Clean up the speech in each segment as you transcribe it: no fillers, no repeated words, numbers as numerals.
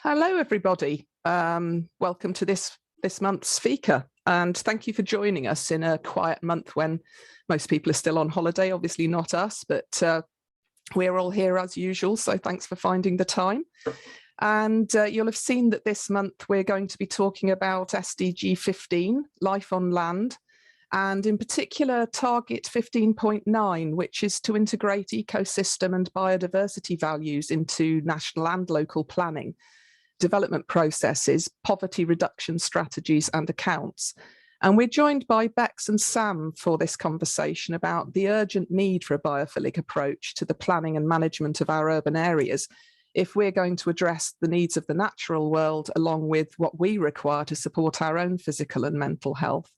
Hello, everybody. Welcome to this month's Fika, and thank you for joining us in a quiet month when most people are still on holiday. Obviously not us, but we're all here as usual, so thanks for finding the time. And you'll have seen that this month we're going to be talking about SDG 15, Life on Land, and in particular Target 15.9, which is to integrate ecosystem and biodiversity values into national and local planning, development processes, poverty reduction strategies and accounts. And we're joined by Becks and Sam for this conversation about the urgent need for a biophilic approach to the planning and management of our urban areas if we're going to address the needs of the natural world along with what we require to support our own physical and mental health.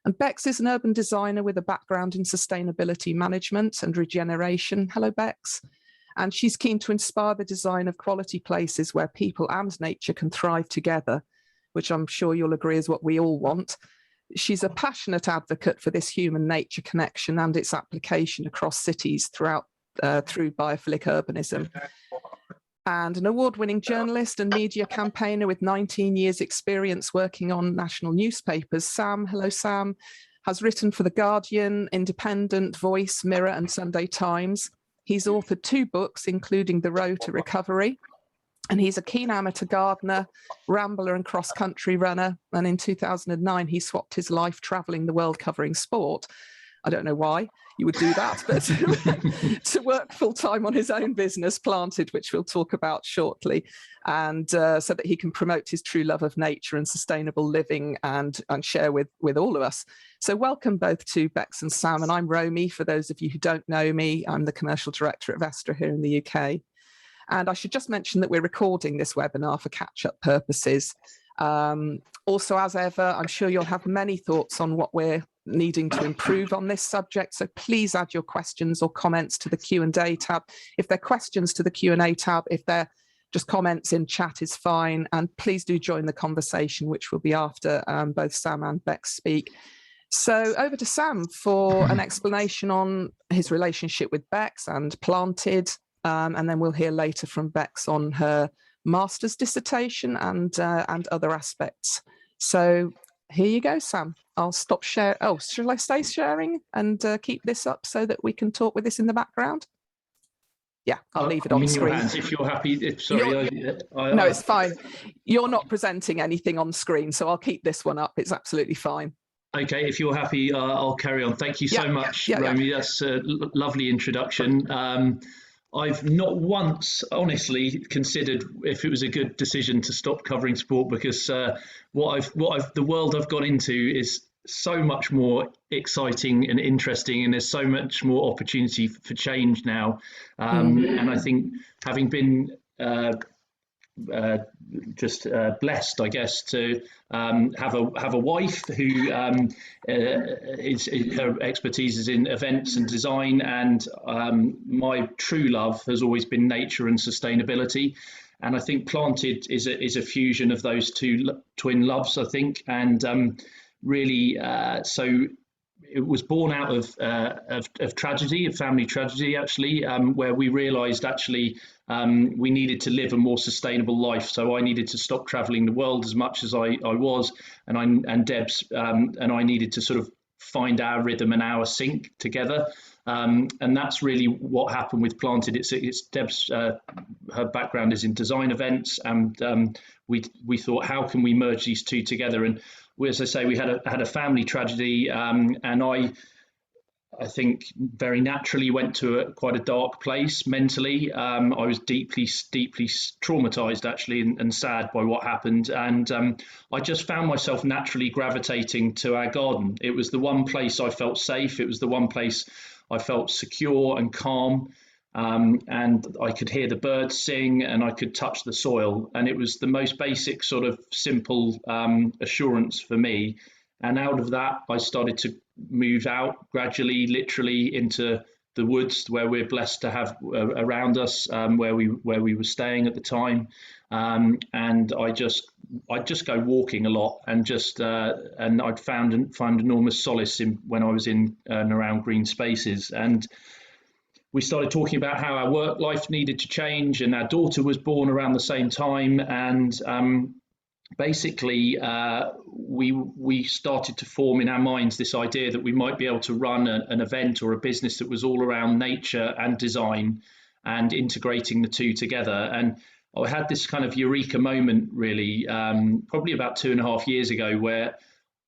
And Becks is an urban designer with a background in sustainability management and regeneration. Hello, Becks. And she's keen to inspire the design of quality places where people and nature can thrive together, which I'm sure you'll agree is what we all want. She's a passionate advocate for this human-nature connection and its application across cities through biophilic urbanism. And an award-winning journalist and media campaigner with 19 years experience working on national newspapers. Sam, hello Sam, has written for The Guardian, Independent, Voice, Mirror and Sunday Times. He's authored 2 books, including The Road to Recovery, and he's a keen amateur gardener, rambler and cross-country runner. And in 2009, he swapped his life traveling the world covering sport. I don't know why you would do that, but to work full-time on his own business, Planted, which we'll talk about shortly, and so that he can promote his true love of nature and sustainable living and share with all of us. So welcome both to Becks and Sam, and I'm Romy. For those of you who don't know me, I'm the commercial director at Vestra here in the UK. And I should just mention that we're recording this webinar for catch-up purposes. Also, as ever, I'm sure you'll have many thoughts on what we're needing to improve on this subject. So please add your questions or comments to the Q&A tab. If they're questions, to the Q&A tab. If they're just comments in chat is fine. And please do join the conversation, which will be after both Sam and Becks speak. So over to Sam for an explanation on his relationship with Becks and Planted. And then we'll hear later from Becks on her master's dissertation and other aspects. So here you go, Sam. I'll stop share. Oh, shall I stay sharing and keep this up so that we can talk with this in the background? Yeah, I'll leave it on screen. Your hands, if you're happy. No, it's fine. You're not presenting anything on screen, so I'll keep this one up. It's absolutely fine. Okay, if you're happy, I'll carry on. Thank you so much, Romy. That's a lovely introduction. I've not once, honestly, considered if it was a good decision to stop covering sport, because the world I've got into is so much more exciting and interesting, and there's so much more opportunity for change now. And I think having been blessed, I guess, to have a wife who her expertise is in events and design, and my true love has always been nature and sustainability. And I think Planted is a fusion of those two twin loves, I think, and really so. It was born out of tragedy, of family tragedy, actually, where we realised actually we needed to live a more sustainable life. So I needed to stop travelling the world as much as I was, and Deb's and I needed to sort of find our rhythm and our sync together. And that's really what happened with Planted. It's Deb's her background is in design events, and we thought, how can we merge these two together? And as I say, we had a family tragedy, and I think very naturally went to quite a dark place mentally. I was deeply traumatized, actually, and sad by what happened. And I just found myself naturally gravitating to our garden. It was the one place I felt safe. It was the one place I felt secure and calm. And I could hear the birds sing, and I could touch the soil. And it was the most basic sort of simple assurance for me. And out of that, I started to move out gradually, literally into the woods where we're blessed to have around us, where we were staying at the time. And I'd just go walking a lot, and and I'd found enormous solace when I was in and around green spaces. And we started talking about how our work life needed to change, and our daughter was born around the same time. And basically, we started to form in our minds this idea that we might be able to run an event or a business that was all around nature and design and integrating the two together. And I had this kind of eureka moment, really, probably about 2.5 years ago, where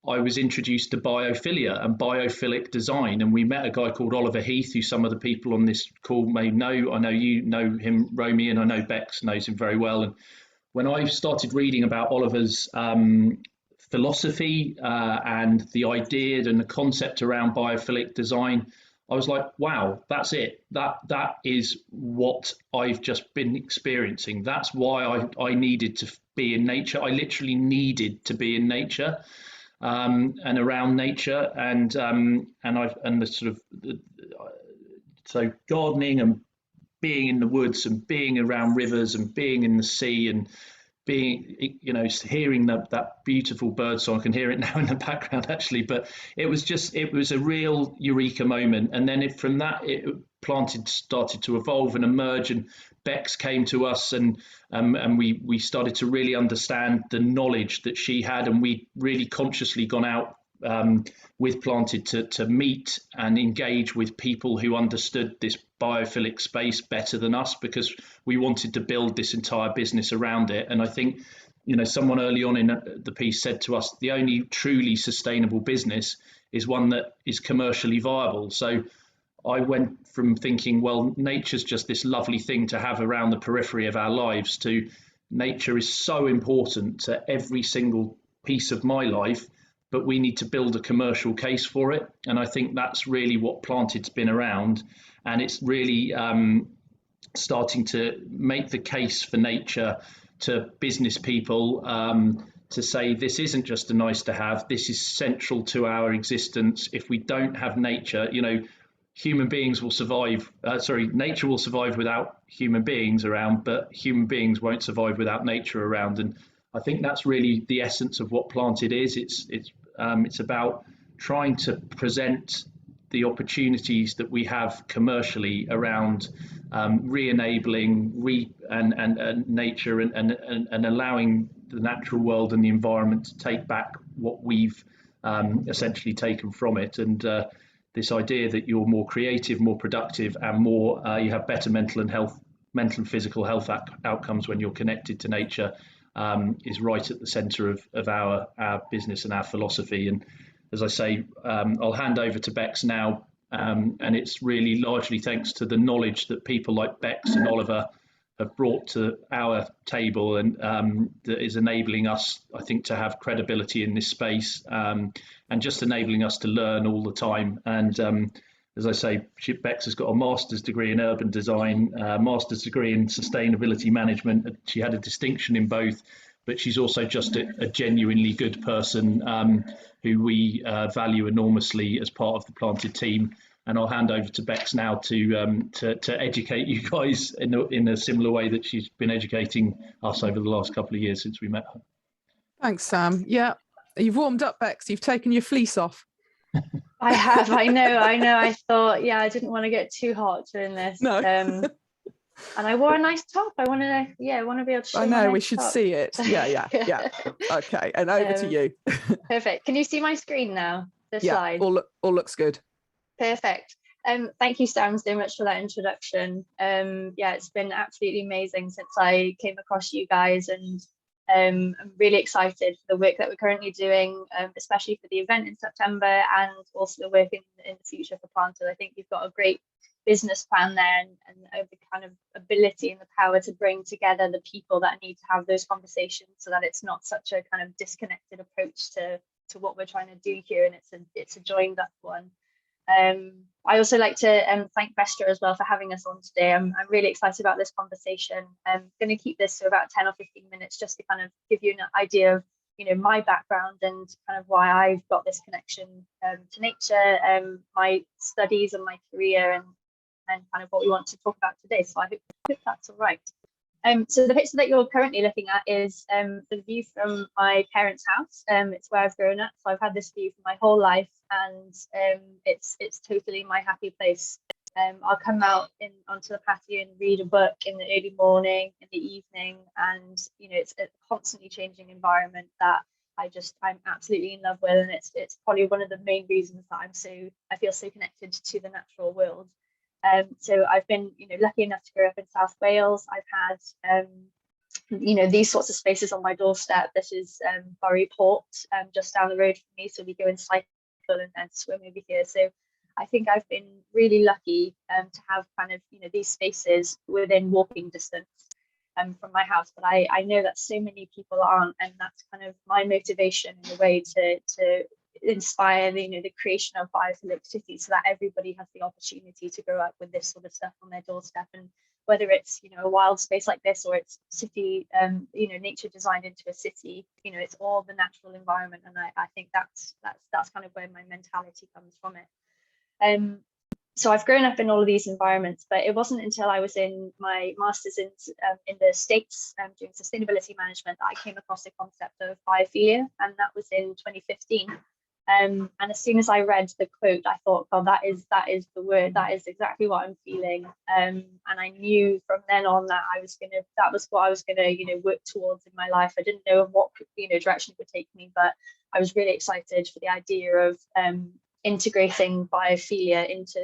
I was introduced to biophilia and biophilic design. And we met a guy called Oliver Heath, who some of the people on this call may know. I know you know him, Romy, and I know Becks knows him very well. And when I started reading about Oliver's philosophy and the idea and the concept around biophilic design, I was like, wow, that's it. That is what I've just been experiencing. That's why I needed to be in nature. I literally needed to be in nature and around nature, and the sort of so gardening and being in the woods and being around rivers and being in the sea and being, hearing that beautiful bird song. I can hear it now in the background, actually. But it was a real eureka moment. And then from that, Planted started to evolve and emerge, and Becks came to us, and we started to really understand the knowledge that she had, and we really consciously gone out with Planted to meet and engage with people who understood this biophilic space better than us, because we wanted to build this entire business around it. And I think, someone early on in the piece said to us, the only truly sustainable business is one that is commercially viable. So I went from thinking, well, nature's just this lovely thing to have around the periphery of our lives, to nature is so important to every single piece of my life, but we need to build a commercial case for it. And I think that's really what Planted's been around. And it's really starting to make the case for nature to business people, to say this isn't just a nice to have, this is central to our existence. If we don't have nature, human beings will survive, nature will survive without human beings around, but human beings won't survive without nature around. And I think that's really the essence of what Planted is. It's about trying to present the opportunities that we have commercially around re-enabling nature and allowing the natural world and the environment to take back what we've essentially taken from it. And this idea that you're more creative, more productive, and more you have better mental and physical health outcomes when you're connected to nature is right at the centre of our business and our philosophy. And as I say, I'll hand over to Becks now, and it's really largely thanks to the knowledge that people like Becks and Oliver have brought to our table, and that is enabling us, I think, to have credibility in this space, and just enabling us to learn all the time. And as I say, Becks has got a master's degree in urban design, a master's degree in sustainability management. She had a distinction in both, but she's also just a genuinely good person who we value enormously as part of the Planted team. And I'll hand over to Becks now to educate you guys in a similar way that she's been educating us over the last couple of years since we met her. Thanks, Sam. Yeah, you've warmed up, Becks. You've taken your fleece off. I have. I know. I thought, I didn't want to get too hot doing this. No. And I wore a nice top. I want to be able to show. I know, my we nice should top. see it. Yeah. Okay, and over to you. Perfect. Can you see my screen now? The slide. All looks good. Perfect. Thank you, Sam, so much for that introduction. It's been absolutely amazing since I came across you guys, and I'm really excited for the work that we're currently doing, especially for the event in September, and also the work in the future for Planted. I think you've got a great business plan there, and the kind of ability and the power to bring together the people that need to have those conversations, so that it's not such a kind of disconnected approach to what we're trying to do here, and it's a joined up one. I also like to thank Vestra as well for having us on today. I'm really excited about this conversation. I'm going to keep this to about 10 or 15 minutes just to kind of give you an idea of my background and kind of why I've got this connection to nature, my studies and my career, and kind of what we want to talk about today. So I hope that's all right. So the picture that you're currently looking at is the view from my parents' house. It's where I've grown up, so I've had this view for my whole life, and it's totally my happy place. I'll come out onto the patio and read a book in the early morning, in the evening, and it's a constantly changing environment that I'm absolutely in love with, and it's probably one of the main reasons that I feel so connected to the natural world. So I've been lucky enough to grow up in South Wales. I've had these sorts of spaces on my doorstep. This is Bury Port, just down the road from me, so we go and cycle and swim over here. So I think I've been really lucky to have kind of these spaces within walking distance from my house, but I know that so many people aren't, and that's kind of my motivation in a way to inspire the creation of biophilic cities, so that everybody has the opportunity to grow up with this sort of stuff on their doorstep. And whether it's a wild space like this, or it's city nature designed into a city, it's all the natural environment, and I think that's kind of where my mentality comes from it. So I've grown up in all of these environments, but it wasn't until I was in my master's in the States doing sustainability management that I came across the concept of biophilia, and that was in 2015. And as soon as I read the quote, I thought, God, that is the word. That is exactly what I'm feeling. And I knew from then on that that was what I was gonna work towards in my life. I didn't know what direction it would take me, but I was really excited for the idea of integrating biophilia into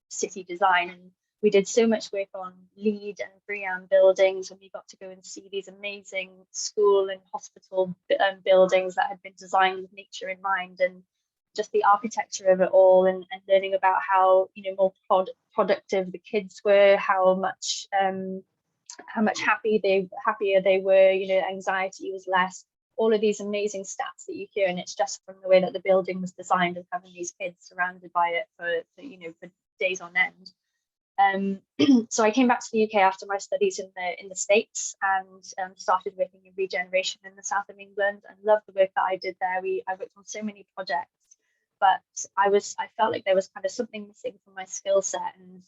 city design. And we did so much work on LEED and BREEAM buildings, and we got to go and see these amazing school and hospital buildings that had been designed with nature in mind, and just the architecture of it all, and learning about how more productive the kids were, how much happier they were, anxiety was less. All of these amazing stats that you hear, and it's just from the way that the building was designed, and having these kids surrounded by it for days on end. So I came back to the UK after my studies in the States, and started working in regeneration in the south of England, and loved the work that I did there. I worked on so many projects, but I felt like there was kind of something missing from my skill set, and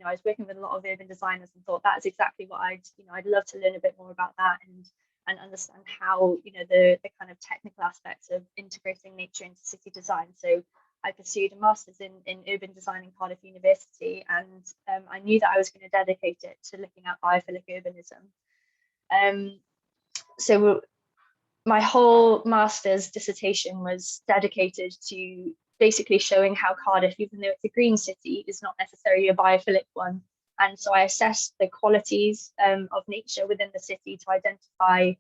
I was working with a lot of urban designers, and thought that's exactly what I'd love to learn a bit more about that, and understand how the kind of technical aspects of integrating nature into city design. So I pursued a master's in urban design in Cardiff University, and I knew that I was going to dedicate it to looking at biophilic urbanism. So my whole master's dissertation was dedicated to basically showing how Cardiff, even though it's a green city, is not necessarily a biophilic one. And so I assessed the qualities of nature within the city to identify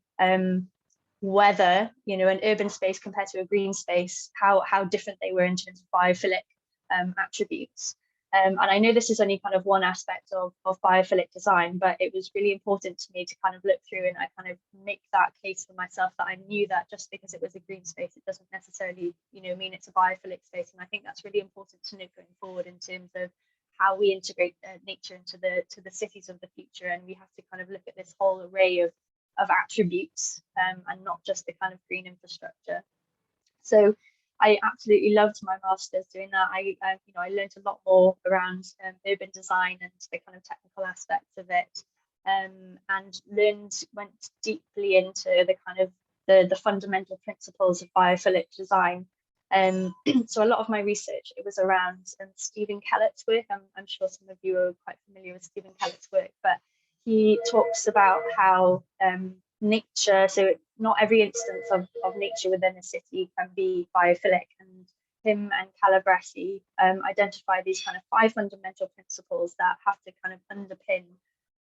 whether an urban space compared to a green space, how different they were in terms of biophilic attributes. And I know this is only kind of one aspect of biophilic design, but it was really important to me to kind of look through, and I kind of make that case for myself, that I knew that just because it was a green space, it doesn't necessarily mean it's a biophilic space. And I think that's really important to note going forward in terms of how we integrate nature into the cities of the future. And we have to kind of look at this whole array of attributes, and not just the kind of green infrastructure. So I absolutely loved my master's doing that. I learned a lot more around urban design and the kind of technical aspects of it, and went deeply into the kind of the fundamental principles of biophilic design. So a lot of my research, it was around Stephen Kellett's work. I'm sure some of you are quite familiar with Stephen Kellett's work, but he talks about how nature, so not every instance of nature within a city can be biophilic, and him and Calabresi identify these kind of 5 fundamental principles that have to kind of underpin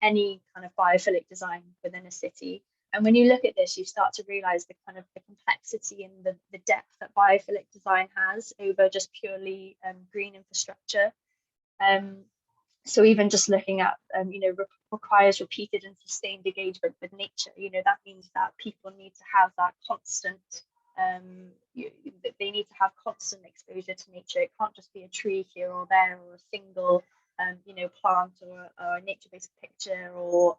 any kind of biophilic design within a city. And when you look at this, you start to realize the kind of the complexity and the depth that biophilic design has over just purely green infrastructure. So even just looking at, requires repeated and sustained engagement with nature. That means that people need to have that constant, they need to have constant exposure to nature. It can't just be a tree here or there, or a single, plant, or a nature-based picture, or,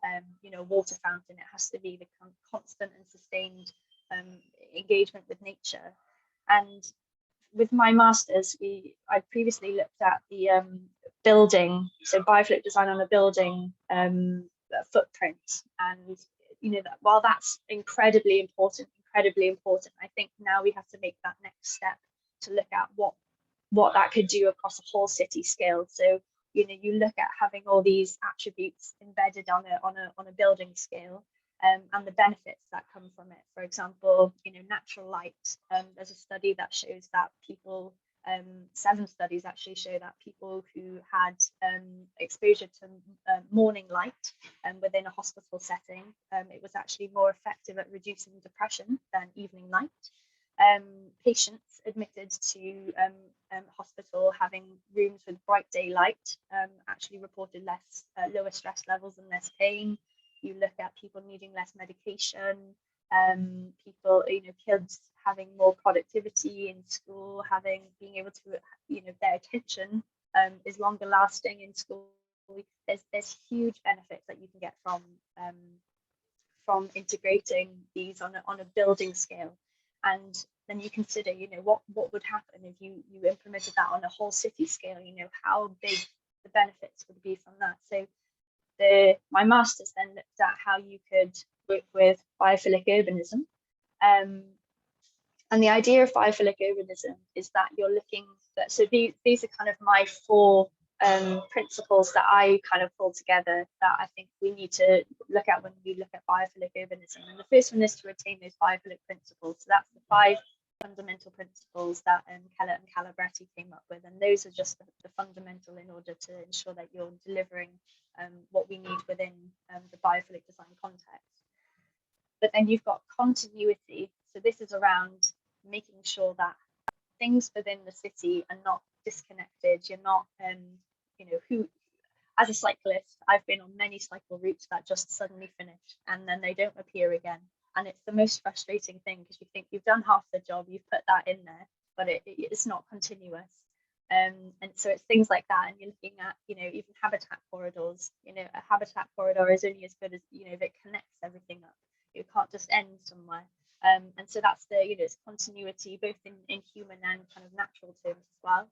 water fountain. It has to be the constant and sustained engagement with nature. And with my master's, I previously looked at the building, so biophilic design on a building footprint, and that while that's incredibly important, I think now we have to make that next step to look at what that could do across a whole city scale. So you look at having all these attributes embedded on a building scale, and the benefits that come from it. For example, natural light. There's a study that shows that people, 7 studies actually show that people who had exposure to morning light within a hospital setting, it was actually more effective at reducing depression than evening light. Patients admitted to hospital having rooms with bright daylight actually reported lower stress levels and less pain. You look at people needing less medication, people, kids having more productivity in school, being able to, their attention is longer lasting in school. There's huge benefits that you can get from integrating these on a building scale. And then you consider, what would happen if you implemented that on a whole city scale, how big the benefits would be from that. So my master's then looked at how you could work with biophilic urbanism. And the idea of biophilic urbanism is that you're looking at, so these are kind of my 4 principles that I kind of pull together that I think we need to look at when we look at biophilic urbanism. And the first one is to retain those biophilic principles. So that's the 5 fundamental principles that Keller and Calabretti came up with, and those are just the fundamental in order to ensure that you're delivering what we need within the biophilic design context. But then you've got continuity. So this is around making sure that things within the city are not disconnected. You're not, as a cyclist, I've been on many cycle routes that just suddenly finish and then they don't appear again. And it's the most frustrating thing, because you think you've done half the job, you've put that in there, but it's not continuous. And so it's things like that. And you're looking at, even habitat corridors. A habitat corridor is only as good as, if it connects everything up. You can't just end somewhere. And so that's it's continuity, both in human and kind of natural terms as well.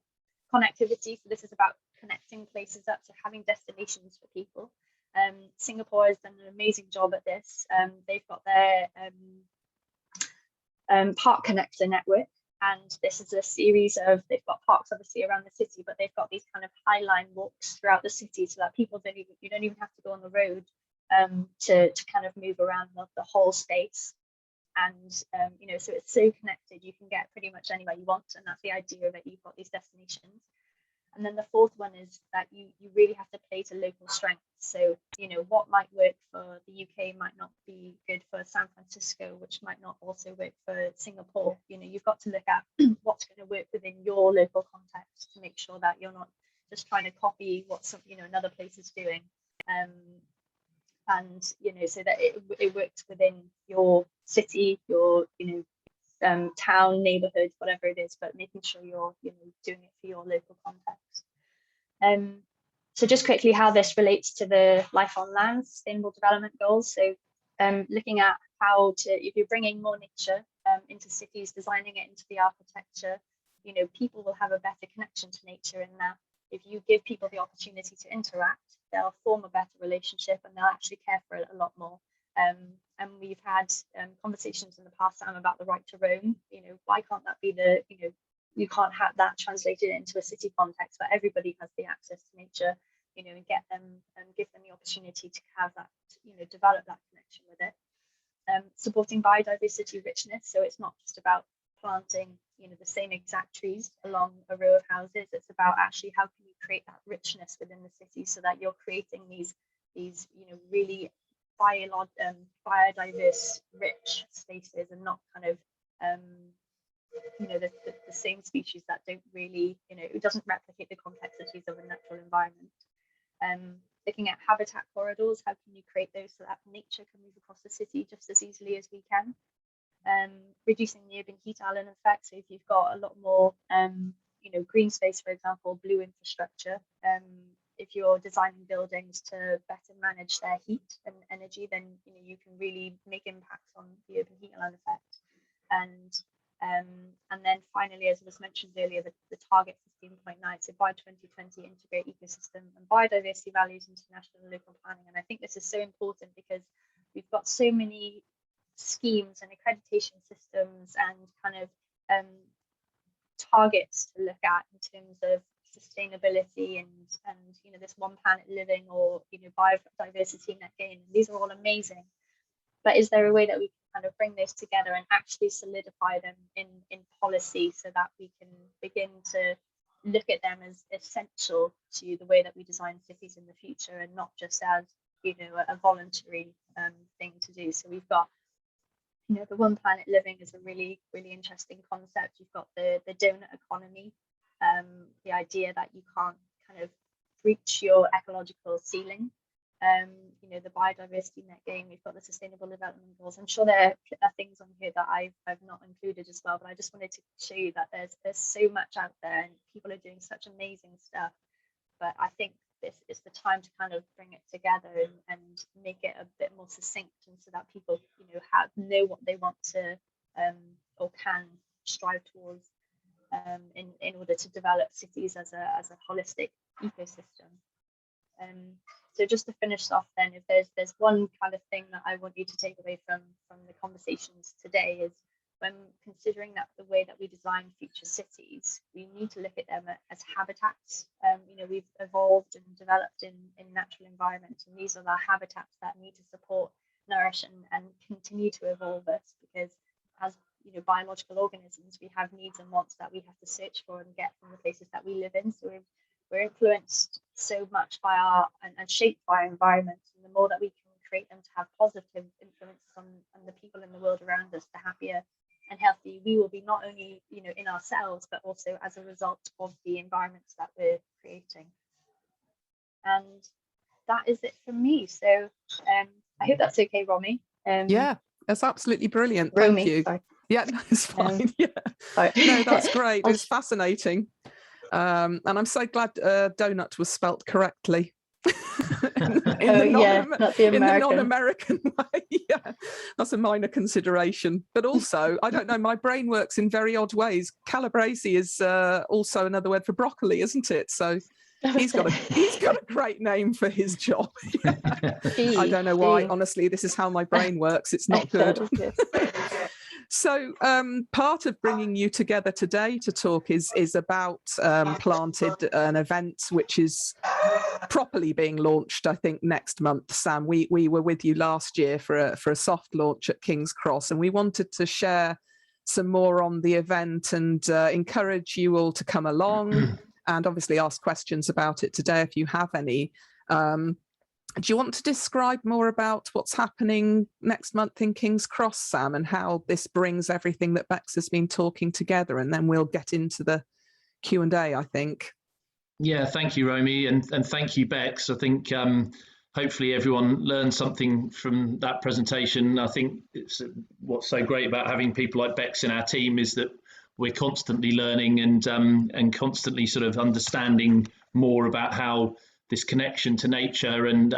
Connectivity. So this is about connecting places up, so having destinations for people. Singapore has done an amazing job at this. They've got their park connector network, and this is a series of, they've got parks obviously around the city, but they've got these kind of high line walks throughout the city, so that people you don't even have to go on the road to kind of move around the whole space. And so it's so connected, you can get pretty much anywhere you want, and that's the idea of it. You've got these destinations. And then the 4th one is that you really have to play to local strengths. So, what might work for the UK might not be good for San Francisco, which might not also work for Singapore. You've got to look at what's going to work within your local context to make sure that you're not just trying to copy what another place is doing. And so that it works within your city, your town, neighborhood, whatever it is, but making sure you're doing it for your local context. So just quickly how this relates to the Life on Land Sustainable Development Goals. So looking at how to, if you're bringing more nature into cities, designing it into the architecture, people will have a better connection to nature in that if you give people the opportunity to interact, they'll form a better relationship and they'll actually care for it a lot more. And we've had conversations in the past time about the right to roam. Why can't that be you can't have that translated into a city context where everybody has the access to nature, and get them and give them the opportunity to have that, develop that connection with it. Supporting biodiversity richness. So it's not just about planting, the same exact trees along a row of houses. It's about actually how can you create that richness within the city so that you're creating these really biodiverse, rich spaces, and not kind of the same species that don't really, it doesn't replicate the complexities of a natural environment. Looking at habitat corridors, how can you create those so that nature can move across the city just as easily as we can? Reducing the urban heat island effect. So if you've got a lot more, green space, for example, blue infrastructure, if you're designing buildings to better manage their heat and energy, then you can really make impacts on the urban heat island effect. And then finally, as was mentioned earlier, the target 15.9, so by 2020, integrate ecosystem and biodiversity values into national and local planning. And I think this is so important because we've got so many schemes and accreditation systems and kind of targets to look at in terms of sustainability and this one planet living, or biodiversity net gain. These are all amazing, but is there a way that we can kind of bring those together and actually solidify them in policy, so that we can begin to look at them as essential to the way that we design cities in the future, and not just as a voluntary thing to do? So we've got the one planet living is a really, really interesting concept. You've got the donut economy, the idea that you can't kind of reach your ecological ceiling. The biodiversity net gain. We've got the sustainable development goals. I'm sure there are things on here that I've not included as well, but I just wanted to show you that there's so much out there, and people are doing such amazing stuff. But I think this is the time to kind of bring it together and make it a bit more succinct, and so that people know what they want to or can strive towards in order to develop cities as a holistic ecosystem. So just to finish off then, if there's one kind of thing that I want you to take away from the conversations today, is when considering that the way that we design future cities, we need to look at them as habitats. We've evolved and developed in natural environments, and these are the habitats that need to support, nourish, and continue to evolve us, because as biological organisms, we have needs and wants that we have to search for and get from the places that we live in. So we're influenced so much by and shaped by our environment, and the more that we can create them to have positive influence on the people in the world around us, the happier and healthy we will be, not only in ourselves, but also as a result of the environments that we're creating. And that is it from me. So I hope that's okay, Romy. Yeah, that's absolutely brilliant. Romy, Thank you. sorry. Yeah, no, it's fine. No, that's great. It's fascinating. And I'm so glad donut was spelt correctly. Not the American. In the non-American way. Yeah, that's a minor consideration. But also, I don't know, my brain works in very odd ways. Calabrese is also another word for broccoli, isn't it? So he's got a great name for his job. I don't know why. Honestly, this is how my brain works. It's not good. So part of bringing you together today to talk is about Planted, an event which is properly being launched, I think, next month. Sam, we were with you last year for a soft launch at King's Cross, and we wanted to share some more on the event and encourage you all to come along and obviously ask questions about it today if you have any. Do you want to describe more about what's happening next month in King's Cross, Sam, and how this brings everything that Becks has been talking together? And then we'll get into the Q&A, I think. Yeah, thank you, Romy, and thank you, Becks. I think hopefully everyone learned something from that presentation. I think what's so great about having people like Becks in our team is that we're constantly learning and constantly sort of understanding more about how this connection to nature and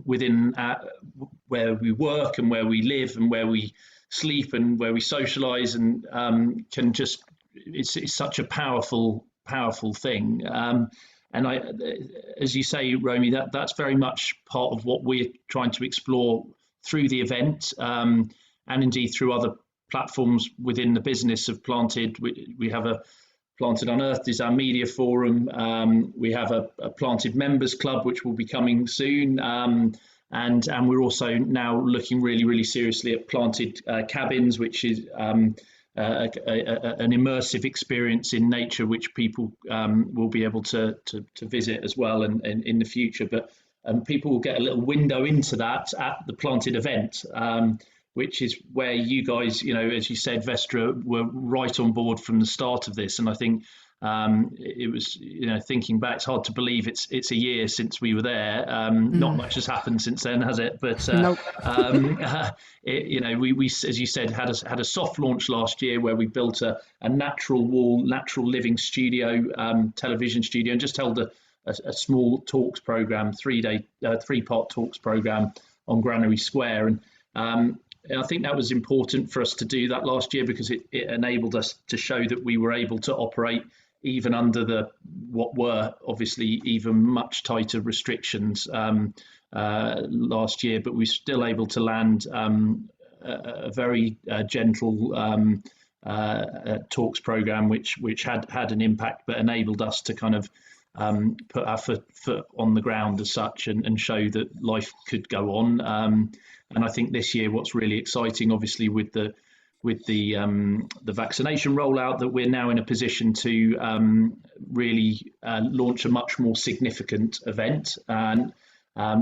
within where we work and where we live and where we sleep and where we socialize, and can just it's such a powerful thing. And as you say, Romy, that's very much part of what we're trying to explore through the event, and indeed through other platforms within the business of Planted. We have a Planted Unearthed is our media forum. We have a Planted Members Club, which will be coming soon. And we're also now looking really seriously at Planted Cabins, which is an immersive experience in nature, which people will be able to visit as well and in the future. But people will get a little window into that at the Planted event, which is where you guys, as you said, Vestra, were right on board from the start of this. And I think it was, thinking back, it's hard to believe it's a year since we were there. Not much has happened since then, has it? But Nope. we, as you said, had a soft launch last year where we built a natural wall, natural living studio, television studio, and just held a small talks program, 3-part talks program on Granary Square. And I think that was important for us to do that last year, because it enabled us to show that we were able to operate even under what were obviously even much tighter restrictions last year, but we're still able to land a very gentle talks program, which had an impact, but enabled us to kind of put our foot on the ground as such, and show that life could go on. And I think this year, what's really exciting, obviously, with the vaccination rollout, that we're now in a position to really launch a much more significant event, and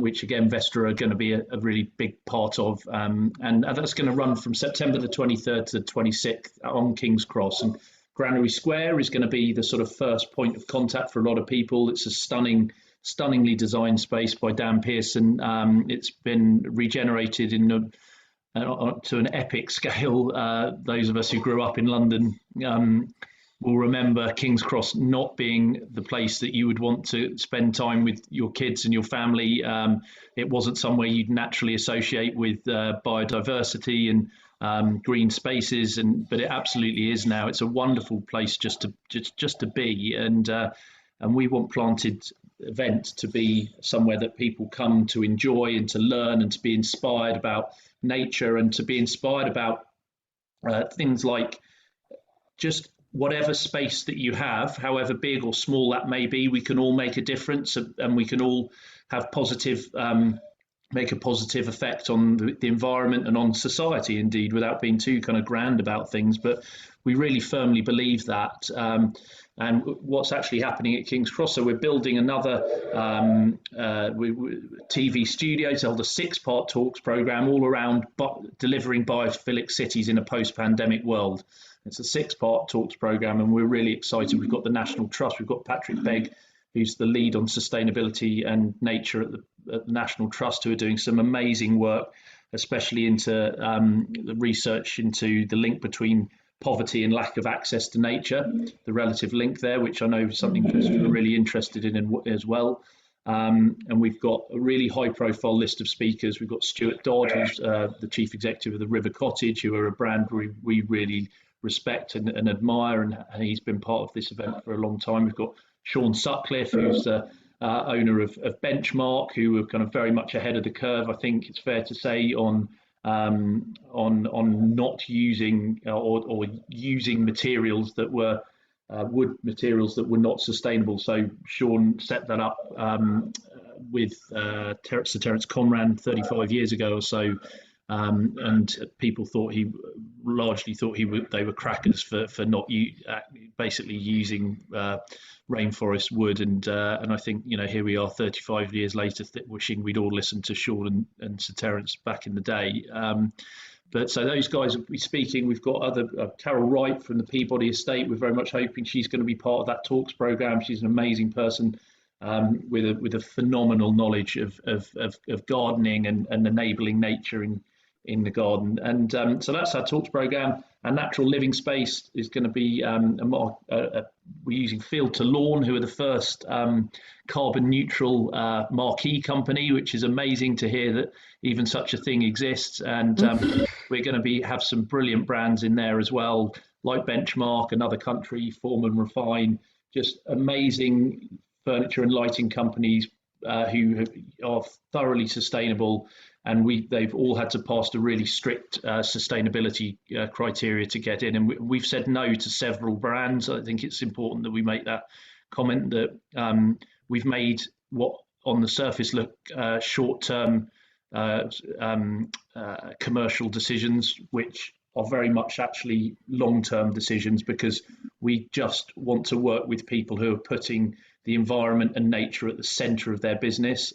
which again Vestra are going to be a really big part of, and that's going to run from September the 23rd to the 26th on King's Cross. And Granary Square is going to be the sort of first point of contact for a lot of people. It's a stunningly designed space by Dan Pearson. It's been regenerated to an epic scale. Those of us who grew up in London will remember King's Cross not being the place that you would want to spend time with your kids and your family. It wasn't somewhere you'd naturally associate with biodiversity and green spaces, but it absolutely is now. It's a wonderful place just to be, and we want Planted event to be somewhere that people come to enjoy and to learn and to be inspired about nature, and to be inspired about things like just whatever space that you have, however big or small that may be. We can all make a difference, and we can all have make a positive effect on the environment and on society, indeed, without being too kind of grand about things. But we really firmly believe that. And what's actually happening at King's Cross, so we're building another TV studio to hold a 6-part talks program all around delivering biophilic cities in a post-pandemic world. It's a 6-part talks program, and we're really excited. We've got the National Trust, we've got Patrick Begg, who's the lead on sustainability and nature at the National Trust, who are doing some amazing work, especially into the research into the link between poverty and lack of access to nature, the relative link there, which I know is something we're really interested in as well. And we've got a really high-profile list of speakers. We've got Stuart Dodd, who's the chief executive of the River Cottage, who are a brand we really respect and admire, and he's been part of this event for a long time. We've got Sean Sutcliffe, who's the owner of Benchmark, who are kind of very much ahead of the curve, I think it's fair to say, on not using or using materials that were wood materials that were not sustainable. So Sean set that up with Sir Terence Conran 35 years ago or so, and people largely thought they were crackers for not basically using rainforest wood, and I think, you know, here we are 35 years later wishing we'd all listened to Sean and Sir Terence back in the day. But so those guys will be speaking. We've got other Carol Wright from the Peabody Estate. We're very much hoping she's going to be part of that talks program. She's an amazing person with a phenomenal knowledge of gardening and enabling nature in the garden. And so that's our talks program. Our natural living space is going to be we're using Field to Lawn, who are the first carbon neutral marquee company, which is amazing to hear that even such a thing exists. And we're going to have some brilliant brands in there as well, like Benchmark, Another Country, Form and Refine, just amazing furniture and lighting companies who are thoroughly sustainable, and they've all had to pass a really strict sustainability criteria to get in, and we've said no to several brands. I think it's important that we make that comment, that we've made what on the surface look short-term commercial decisions, which are very much actually long-term decisions, because we just want to work with people who are putting the environment and nature at the center of their business.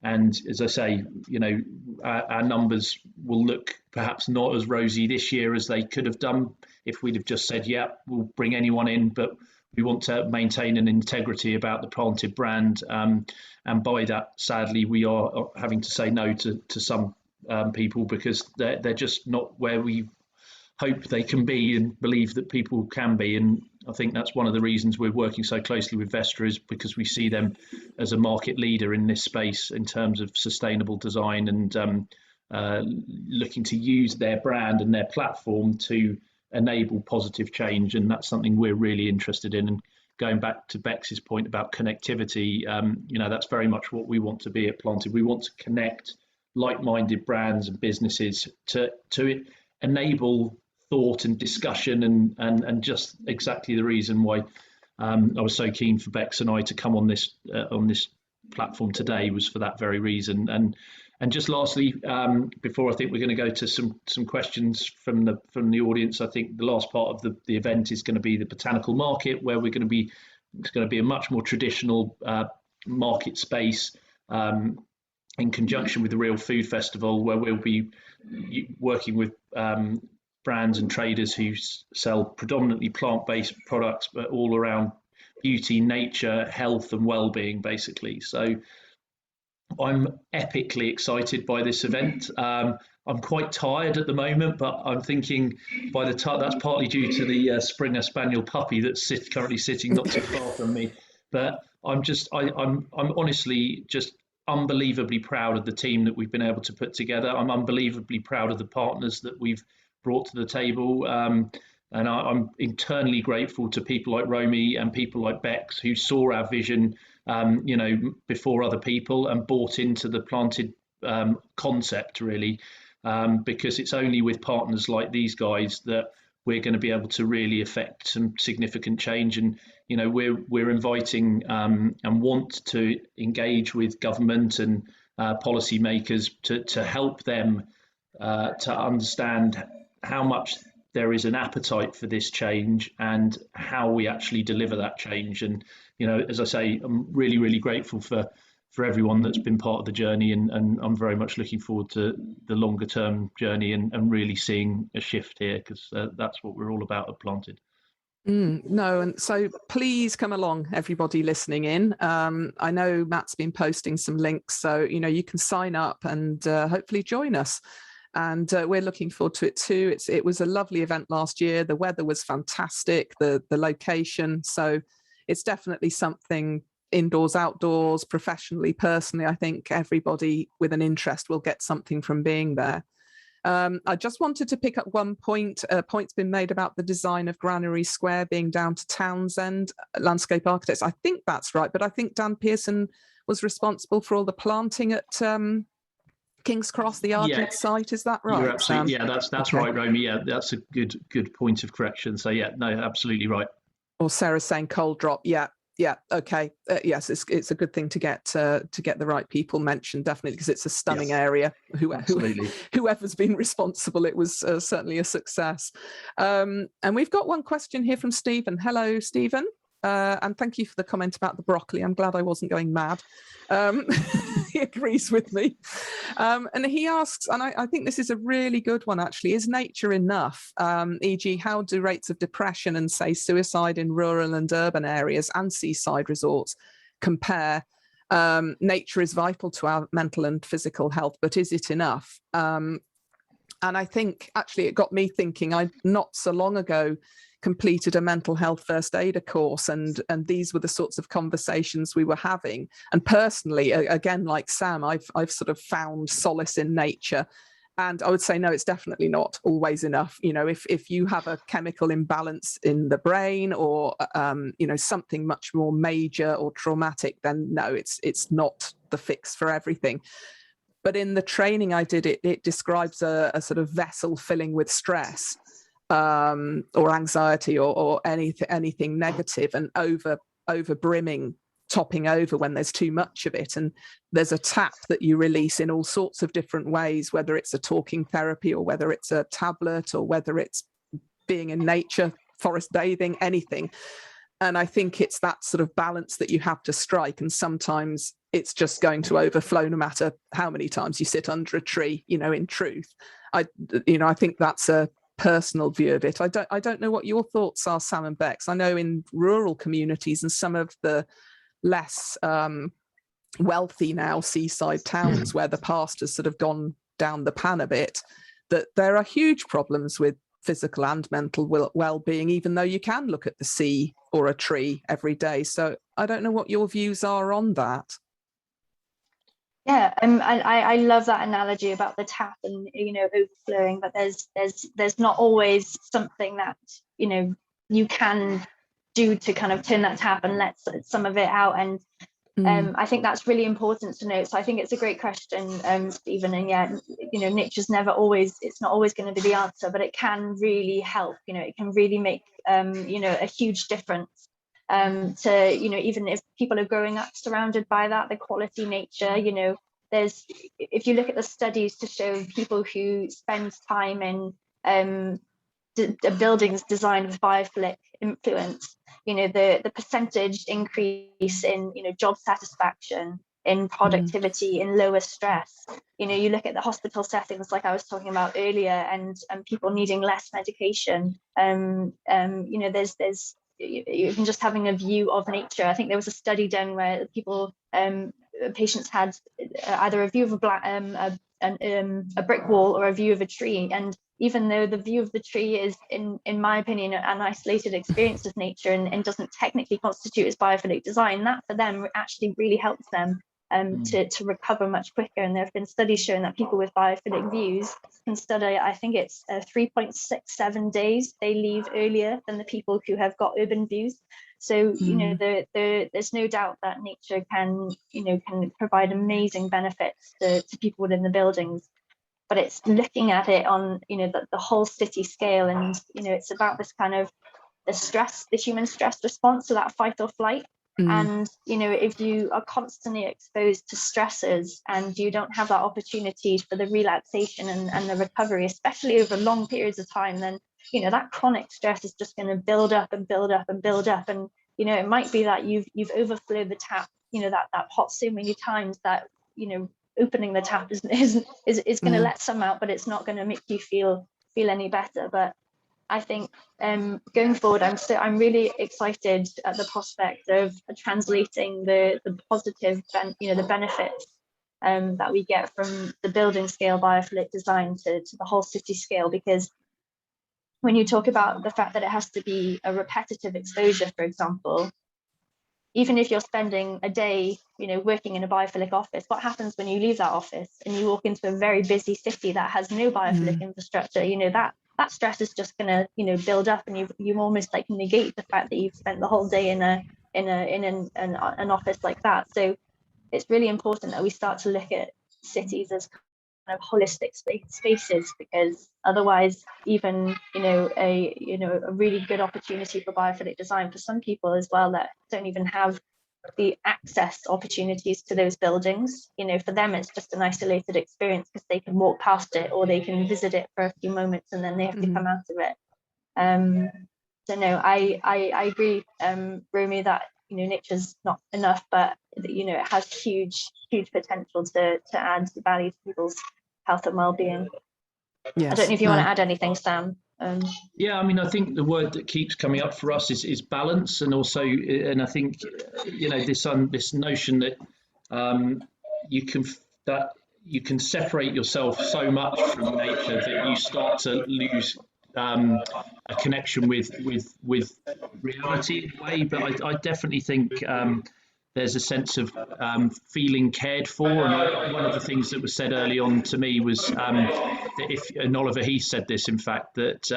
And as I say, you know, our numbers will look perhaps not as rosy this year as they could have done if we'd have just said, yeah, we'll bring anyone in, but we want to maintain an integrity about the Planted brand. And by that, sadly, we are having to say no to some people, because they're just not where we hope they can be and believe that people can be. And I think that's one of the reasons we're working so closely with Vestra, is because we see them as a market leader in this space in terms of sustainable design, and looking to use their brand and their platform to enable positive change. And that's something we're really interested in. And going back to Becks's point about connectivity, you know, that's very much what we want to be at Planted. We want to connect like-minded brands and businesses to enable thought and discussion, and just exactly the reason why I was so keen for Becks and I to come on this platform today was for that very reason. And just lastly, before I think we're going to go to some questions from the audience, I think the last part of the event is going to be the botanical market, where it's going to be a much more traditional market space in conjunction with the Real Food Festival, where we'll be working with brands and traders who sell predominantly plant-based products, but all around beauty, nature, health and well-being, basically. So I'm epically excited by this event. I'm quite tired at the moment, but I'm thinking by the time, that's partly due to the Springer Spaniel puppy that's currently sitting not too far from me. But I'm honestly just unbelievably proud of the team that we've been able to put together. I'm unbelievably proud of the partners that we've brought to the table. And I'm eternally grateful to people like Romy and people like Becks, who saw our vision, before other people, and bought into the planted concept, really, because it's only with partners like these guys that we're going to be able to really affect some significant change. And we're inviting and want to engage with government and policymakers to help them to understand how much there is an appetite for this change and how we actually deliver that change. And as I say, I'm really, really grateful for everyone that's been part of the journey, and I'm very much looking forward to the longer term journey and really seeing a shift here, because that's what we're all about at Planted. No, and so please come along, everybody listening in. I know Matt's been posting some links, so you can sign up and hopefully join us. And we're looking forward to it too. It was a lovely event last year. The weather was fantastic, the location. So it's definitely something indoors, outdoors, professionally, personally. I think everybody with an interest will get something from being there. I just wanted to pick up one point. A point's been made about the design of Granary Square being down to Townsend Landscape Architects. I think that's right, but I think Dan Pearson was responsible for all the planting at King's Cross, the Argent site. Is that right? You're absolutely, that's okay. right, Romy. Yeah, that's a good point of correction. So yeah, no, absolutely right. Or Sarah's saying cold drop. Yeah, okay. Yes, it's a good thing to get the right people mentioned, definitely, because it's a stunning area. Whoever's been responsible, it was certainly a success. And we've got one question here from Stephen. Hello, Stephen. And thank you for the comment about the broccoli. I'm glad I wasn't going mad. He agrees with me. And he asks, and I think this is a really good one, actually, is nature enough? E.g., how do rates of depression and, say, suicide in rural and urban areas and seaside resorts compare? Nature is vital to our mental and physical health, but is it enough? And I think, actually, it got me thinking. I not so long ago completed a mental health first aider course, and these were the sorts of conversations we were having. And personally, again, like Sam, I've sort of found solace in nature. And I would say, no, it's definitely not always enough. If you have a chemical imbalance in the brain, or something much more major or traumatic, then no, it's not the fix for everything. But in the training I did, it describes a sort of vessel filling with stress, or anxiety, or anything negative, and over brimming, topping over when there's too much of it. And there's a tap that you release in all sorts of different ways, whether it's a talking therapy, or whether it's a tablet, or whether it's being in nature, forest bathing, anything. And I think it's that sort of balance that you have to strike. And sometimes it's just going to overflow, no matter how many times you sit under a tree, in truth. I think that's a personal view of it. I don't know what your thoughts are, Sam and Becks. I know in rural communities and some of the less wealthy now seaside towns where the past has sort of gone down the pan a bit, that there are huge problems with physical and mental well-being, even though you can look at the sea or a tree every day. So I don't know what your views are on that. Yeah, I love that analogy about the tap and overflowing, but there's not always something that you can do to kind of turn that tap and let some of it out. And I think that's really important to note. So I think it's a great question, Stephen. And yeah, nature's never always, it's not always going to be the answer, but it can really help. It can really make, a huge difference to, even if people are growing up surrounded by that, the quality nature, there's, if you look at the studies to show people who spend time in buildings designed with biophilic influence, the percentage increase in job satisfaction, in productivity, in lower stress. You look at the hospital settings like I was talking about earlier, and people needing less medication. There's even just having a view of nature. I think there was a study done where people patients had either a view of a brick wall or a view of a tree, and even though the view of the tree is, in my opinion, an isolated experience of nature and doesn't technically constitute as biophilic design, that for them actually really helps them to recover much quicker. And there have been studies showing that people with biophilic views can study, I think it's 3.67 days they leave earlier than the people who have got urban views. So there's no doubt that nature can provide amazing benefits to people within the buildings. But it's looking at it on the whole city scale, and it's about this kind of the human stress response to that fight or flight. And if you are constantly exposed to stresses and you don't have that opportunity for the relaxation and the recovery, especially over long periods of time, then that chronic stress is just going to build up and build up and build up. And it might be that you've overflowed the tap that pot so many times that opening the tap is going to let some out, but it's not going to make you feel any better. But I think going forward, I'm really excited at the prospect of translating the positive, the benefits that we get from the building scale biophilic design to the whole city scale. Because when you talk about the fact that it has to be a repetitive exposure, for example, even if you're spending a day, working in a biophilic office, what happens when you leave that office and you walk into a very busy city that has no biophilic infrastructure? That stress is just going to, build up, and you almost like negate the fact that you've spent the whole day in an office like that. So it's really important that we start to look at cities as kind of holistic spaces, because otherwise, even a really good opportunity for biophilic design for some people as well that don't even have the access opportunities to those buildings, for them it's just an isolated experience because they can walk past it or they can visit it for a few moments and then they have to come out of it. So no, I agree, Romy, that nature's not enough, but it has huge potential to add value to people's health and well-being. Yes. I don't know if you want to add anything, Sam. Yeah, I mean, I think the word that keeps coming up for us is balance, and also, and I think this notion that you can separate yourself so much from nature that you start to lose a connection with reality in a way. But I definitely think there's a sense of feeling cared for. And one of the things that was said early on to me was that and Oliver Heath said this, in fact, that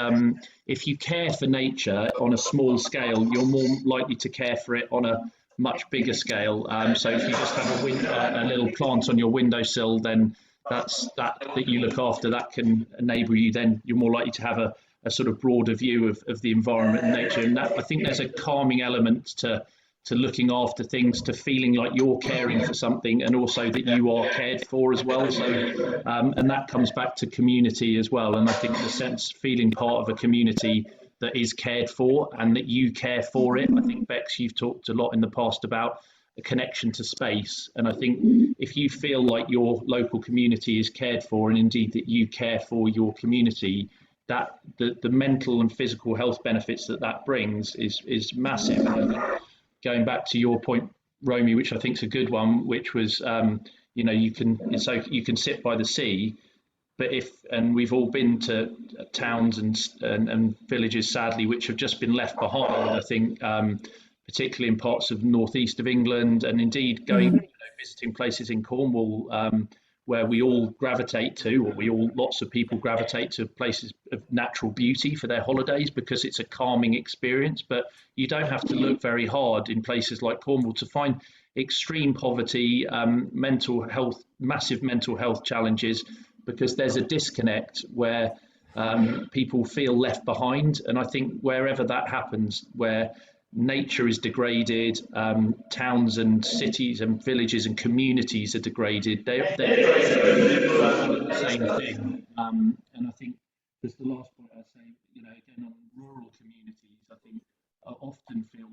if you care for nature on a small scale, you're more likely to care for it on a much bigger scale. So if you just have a little plant on your windowsill, then that you look after, that can enable you, then you're more likely to have a sort of broader view of the environment and nature. And that, I think there's a calming element to looking after things, to feeling like you're caring for something, and also that you are cared for as well. So, and that comes back to community as well. And I think the sense feeling part of a community that is cared for and that you care for it. I think, Becks, you've talked a lot in the past about a connection to space. And I think if you feel like your local community is cared for, and indeed that you care for your community, that the mental and physical health benefits that brings is massive. And I think, going back to your point, Romy, which I think is a good one, which was, you can sit by the sea, but and we've all been to towns and villages, sadly, which have just been left behind. I think, particularly in parts of the northeast of England, and indeed going visiting places in Cornwall, where we all gravitate to, or lots of people gravitate to places of natural beauty for their holidays because it's a calming experience. But you don't have to look very hard in places like Cornwall to find extreme poverty, mental health, massive mental health challenges, because there's a disconnect where people feel left behind. And I think wherever that happens, where nature is degraded, towns and cities and villages and communities are degraded, they're the same thing. And I think that's the last point I'd say, again, on rural communities, I think often feel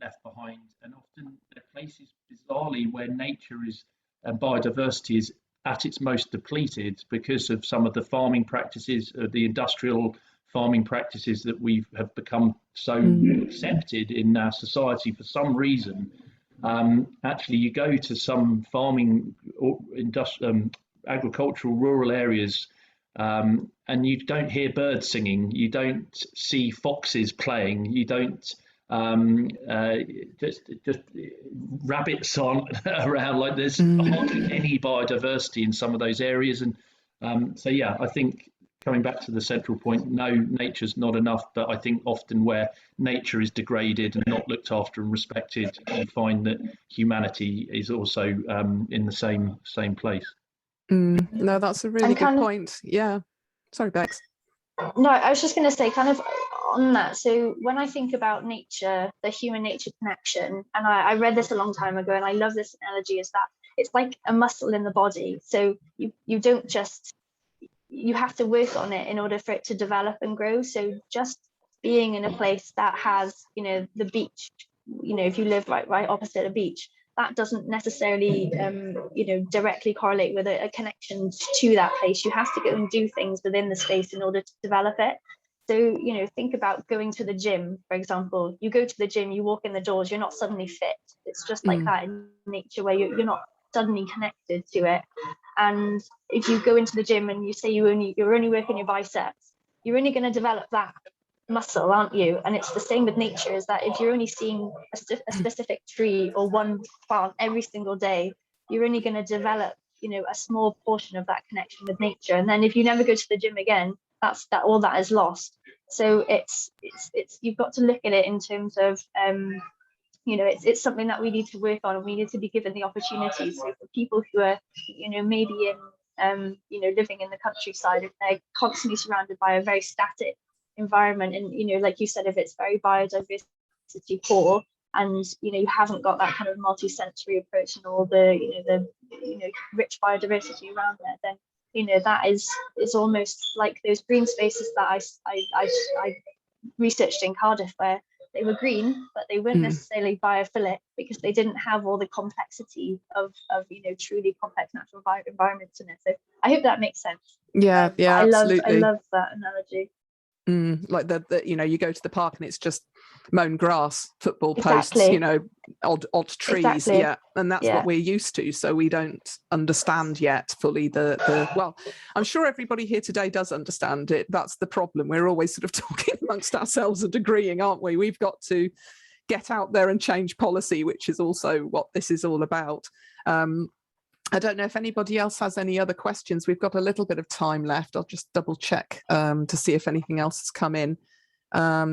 left behind, and often they're places bizarrely where nature is and biodiversity is at its most depleted because of some of the farming practices, the industrial farming practices that we have become so accepted in our society for some reason. Actually, you go to some farming or agricultural rural areas, and you don't hear birds singing, you don't see foxes playing, you don't just rabbits aren't around. Like, there's hardly any biodiversity in some of those areas. And so yeah, I think coming back to the central point, no, nature's not enough, but I think often where nature is degraded and not looked after and respected, you find that humanity is also in the same place. No, that's a really good point. Yeah, sorry, Becks. No, I was just going to say, kind of on that, so when I think about nature, the human nature connection, and I read this a long time ago, and I love this analogy, is that it's like a muscle in the body. So you don't just, you have to work on it in order for it to develop and grow. So just being in a place that has, the beach, if you live right opposite a beach, that doesn't necessarily, directly correlate with a connection to that place. You have to go and do things within the space in order to develop it. So, think about going to the gym, for example. You go to the gym, you walk in the doors, you're not suddenly fit. It's just like that in nature, where you're not suddenly connected to it. And if you go into the gym and you say you're only working your biceps, you're only going to develop that muscle, aren't you? And it's the same with nature, is that if you're only seeing a specific tree or one plant every single day, you're only going to develop, a small portion of that connection with nature. And then if you never go to the gym again, all that is lost. So it's you've got to look at it in terms of it's something that we need to work on, and we need to be given the opportunities. So for people who are maybe in living in the countryside, if they're constantly surrounded by a very static environment, and like you said, if it's very biodiversity poor, and you haven't got that kind of multi-sensory approach and all the rich biodiversity around there, then that is almost like those green spaces that I researched in Cardiff, where they were green, but they weren't necessarily biophilic, because they didn't have all the complexity of truly complex natural environments in it. So I hope that makes sense. Yeah, absolutely. I love that analogy. Like the you go to the park and it's just mown grass, football posts, odd trees. Yeah, and that's what we're used to. So we don't understand yet fully the well, I'm sure everybody here today does understand it. That's the problem. We're always sort of talking amongst ourselves and agreeing, aren't we? We've got to get out there and change policy, which is also what this is all about. I don't know if anybody else has any other questions. We've got a little bit of time left. I'll just double check to see if anything else has come in.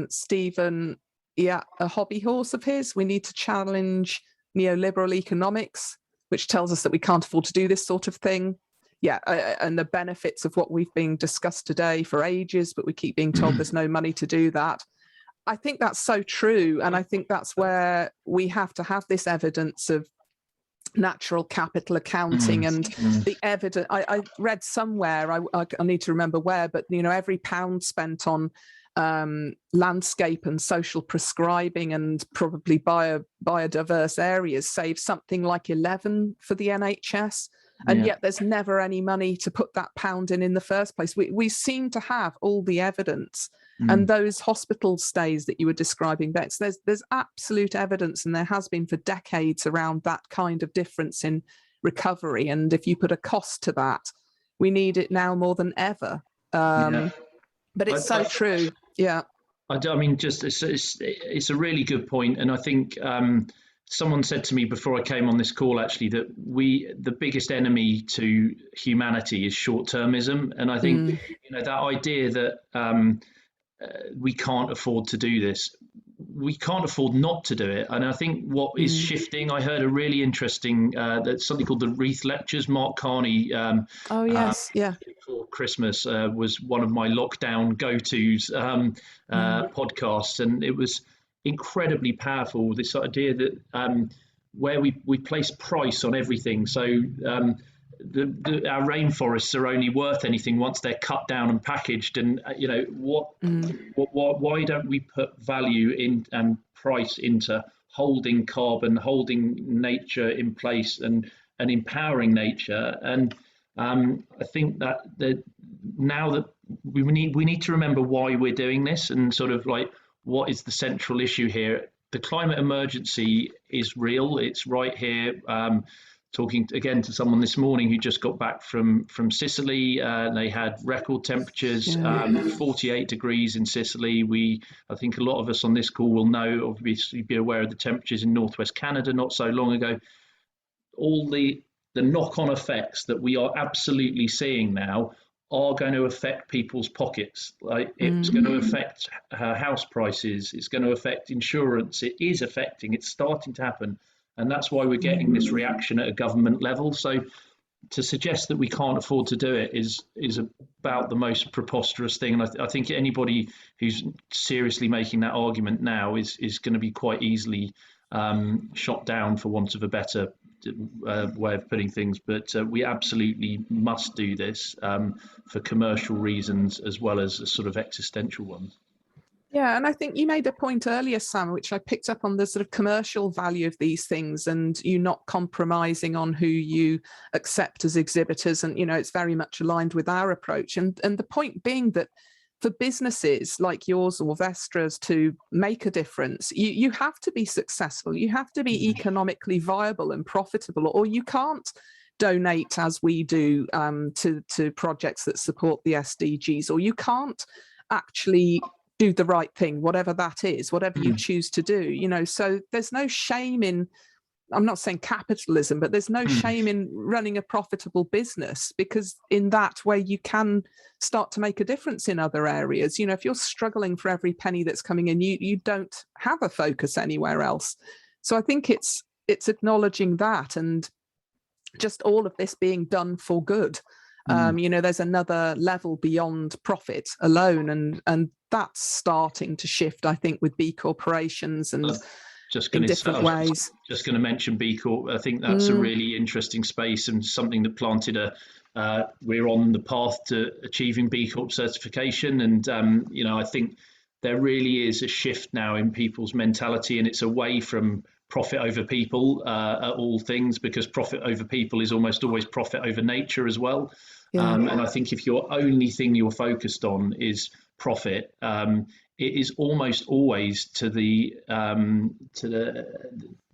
Stephen, a hobby horse of his: we need to challenge neoliberal economics, which tells us that we can't afford to do this sort of thing. And the benefits of what we've been discussed today for ages, but we keep being told there's no money to do that. I think that's so true. And I think that's where we have to have this evidence of natural capital accounting and the evidence. I read somewhere, I need to remember where, but every pound spent on landscape and social prescribing and probably biodiverse areas saves something like 11 for the NHS, and yet there's never any money to put that pound in the first place. We seem to have all the evidence. And those hospital stays that you were describing, Becks, there's absolute evidence, and there has been for decades, around that kind of difference in recovery. And if you put a cost to that, we need it now more than ever. But it's so true. Yeah. I mean, just it's a really good point, and I think someone said to me before I came on this call, actually, that the biggest enemy to humanity is short-termism. And I think, that idea that we can't afford to do this, we can't afford not to do it. And I think what is shifting, I heard a really interesting, that's something called the Wreath Lectures. Mark Carney, oh yes, yeah, before Christmas, was one of my lockdown go-tos podcasts, and it was incredibly powerful. This idea that where we place price on everything. So our rainforests are only worth anything once they're cut down and packaged. And why don't we put value in and price into holding carbon, holding nature in place, and empowering nature? And I think that now that we need to remember why we're doing this, and sort of like, what is the central issue here? The climate emergency is real. It's right here. Talking again to someone this morning who just got back from Sicily. They had record temperatures, 48 degrees in Sicily. I think a lot of us on this call will know, obviously be aware of the temperatures in northwest Canada not so long ago. All the knock-on effects that we are absolutely seeing now are going to affect people's pockets. Like, it's going to affect house prices. It's going to affect insurance. It is affecting. It's starting to happen. And that's why we're getting this reaction at a government level. So to suggest that we can't afford to do it is about the most preposterous thing. And I think anybody who's seriously making that argument now is going to be quite easily shot down, for want of a better way of putting things. But we absolutely must do this for commercial reasons as well as sort of existential ones. Yeah, and I think you made a point earlier, Sam, which I picked up on, the sort of commercial value of these things, and you not compromising on who you accept as exhibitors. And, it's very much aligned with our approach. And the point being that for businesses like yours or Vestra's to make a difference, you have to be successful. You have to be economically viable and profitable, or you can't donate, as we do, to projects that support the SDGs, or you can't actually do the right thing, whatever that is, whatever you choose to do, so there's no shame in, I'm not saying capitalism, but there's no shame in running a profitable business, because in that way you can start to make a difference in other areas. If you're struggling for every penny that's coming in, you don't have a focus anywhere else. So I think it's acknowledging that, and just all of this being done for good. There's another level beyond profit alone, and that's starting to shift, I think, with B corporations and in different ways. Just going to mention B Corp. I think that's a really interesting space, and something that planted we're on the path to achieving B Corp certification. And I think there really is a shift now in people's mentality, and it's away from profit over people at all things, because profit over people is almost always profit over nature as well. And I think if your only thing you're focused on is profit, it is almost always to the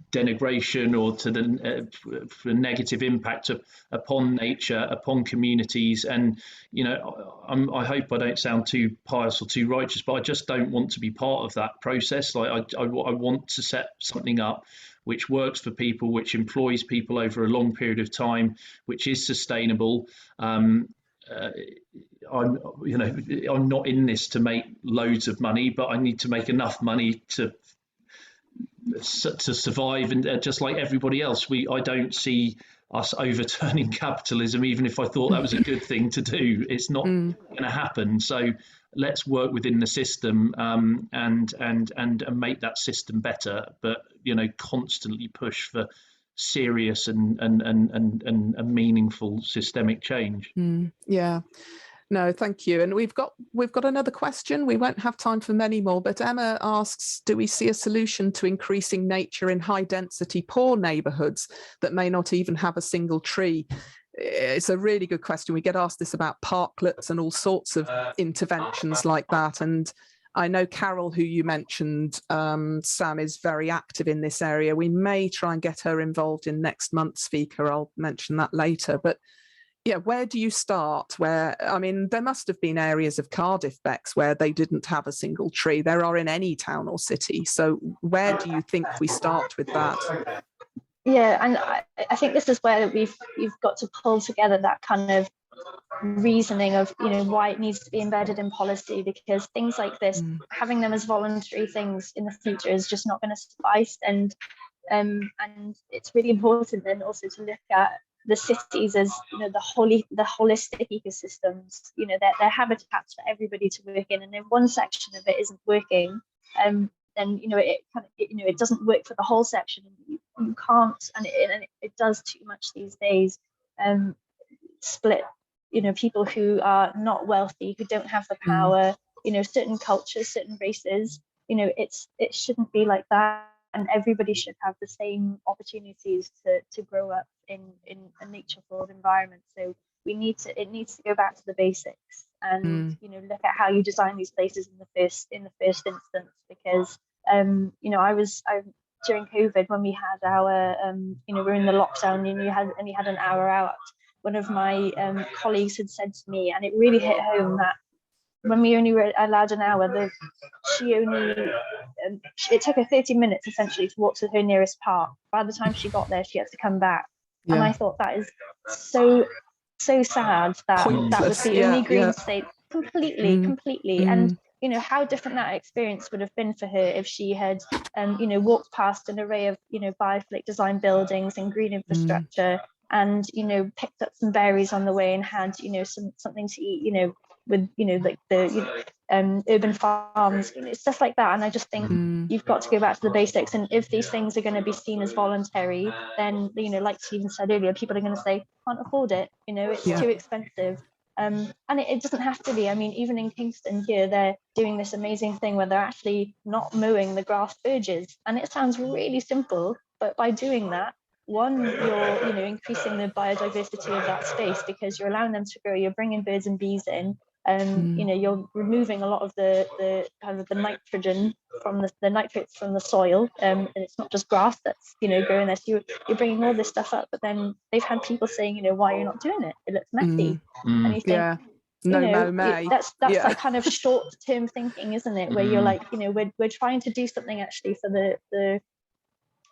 denigration or to the negative impact upon nature, upon communities. And I hope I don't sound too pious or too righteous, but I just don't want to be part of that process. Like I want to set something up which works for people, which employs people over a long period of time, which is sustainable. I'm not in this to make loads of money, but I need to make enough money to survive. And just like everybody else, I don't see us overturning capitalism, even if I thought that was a good thing to do. It's not going to happen. So let's work within the system and make that system better. But constantly push for serious and meaningful systemic change. Yeah. No, thank you. And we've got another question. We won't have time for many more, but Emma asks, do we see a solution to increasing nature in high density poor neighbourhoods that may not even have a single tree? It's a really good question. We get asked this about parklets and all sorts of interventions like that. And I know Carol, who you mentioned, Sam, is very active in this area. We may try and get her involved in next month's Fika. I'll mention that later. But yeah, where do you start? I mean, there must have been areas of Cardiff, Becks, where they didn't have a single tree. There are in any town or city. So where do you think we start with that? Yeah, and I think this is where you've got to pull together that kind of reasoning of, you know, why it needs to be embedded in policy, because things like this, having them as voluntary things in the future is just not going to suffice. And it's really important then also to look at the cities as, you know, the holistic ecosystems, you know, they're habitats for everybody to work in, and if one section of it isn't working, then, you know, it doesn't work for the whole section. You can't, and it does too much these days, split, you know, people who are not wealthy, who don't have the power, you know, certain cultures, certain races, you know, it shouldn't be like that, and everybody should have the same opportunities to grow up in a nature-forward environment. So it needs to go back to the basics, and you know, look at how you design these places in the first instance, because you know, I during COVID, when we had our you know, we're in the lockdown and you only had an hour out, one of my colleagues had said to me, and it really hit home, that when we only were allowed an hour, it took her 30 minutes essentially to walk to her nearest park. By the time she got there, she had to come back. Yeah. And I thought that is so sad that Pointless. That was the only green state, completely. And you know, how different that experience would have been for her if she had you know, walked past an array of, you know, Biophilic design buildings and green infrastructure, and, you know, picked up some berries on the way and had, you know, something to eat, you know, with, you know, like the, you know, urban farms, you know, stuff like that. And I just think you've got to go back to the basics. And if these things are going to be seen as voluntary, then, you know, like Stephen said earlier, people are going to say, can't afford it, you know, it's too expensive. And it doesn't have to be. I mean, even in Kingston here, they're doing this amazing thing where they're actually not mowing the grass verges. And it sounds really simple, but by doing that, one, you're, you know, increasing the biodiversity of that space, because you're allowing them to grow, you're bringing birds and bees in, you know, you're removing a lot of the kind of the nitrogen from the nitrates from the soil, and it's not just grass that's, you know, growing there. So you're bringing all this stuff up, but then they've had people saying, you know, why are you not doing it? It looks messy. And you think, no, you know, May. That's like kind of short-term thinking, isn't it? Where you're like, you know, we're trying to do something actually for the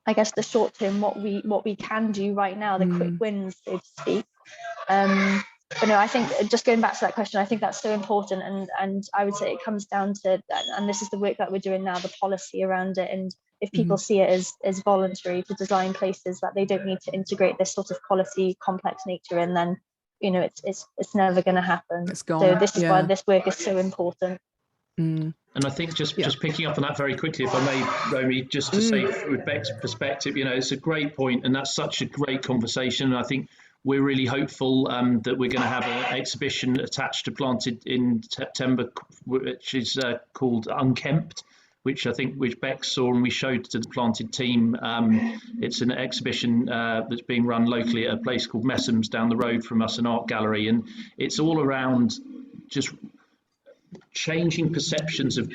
I guess the short term, what we can do right now, the quick wins, so to speak. But no, I think just going back to that question, I think that's so important, and I would say it comes down to, and this is the work that we're doing now, the policy around it. And if people see it as voluntary to design places, that they don't need to integrate this sort of quality, complex nature in, then, you know, it's never going to happen. It's gone. So this is why this work is so important. And I think just picking up on that very quickly, if I may, Romy, just to say, with Beck's perspective, you know, it's a great point, and that's such a great conversation. And I think we're really hopeful that we're going to have an exhibition attached to Planted in September, which is called Unkempt, which Becks saw and we showed to the Planted team. It's an exhibition that's being run locally at a place called Messham's down the road from us, an art gallery, and it's all around just changing perceptions of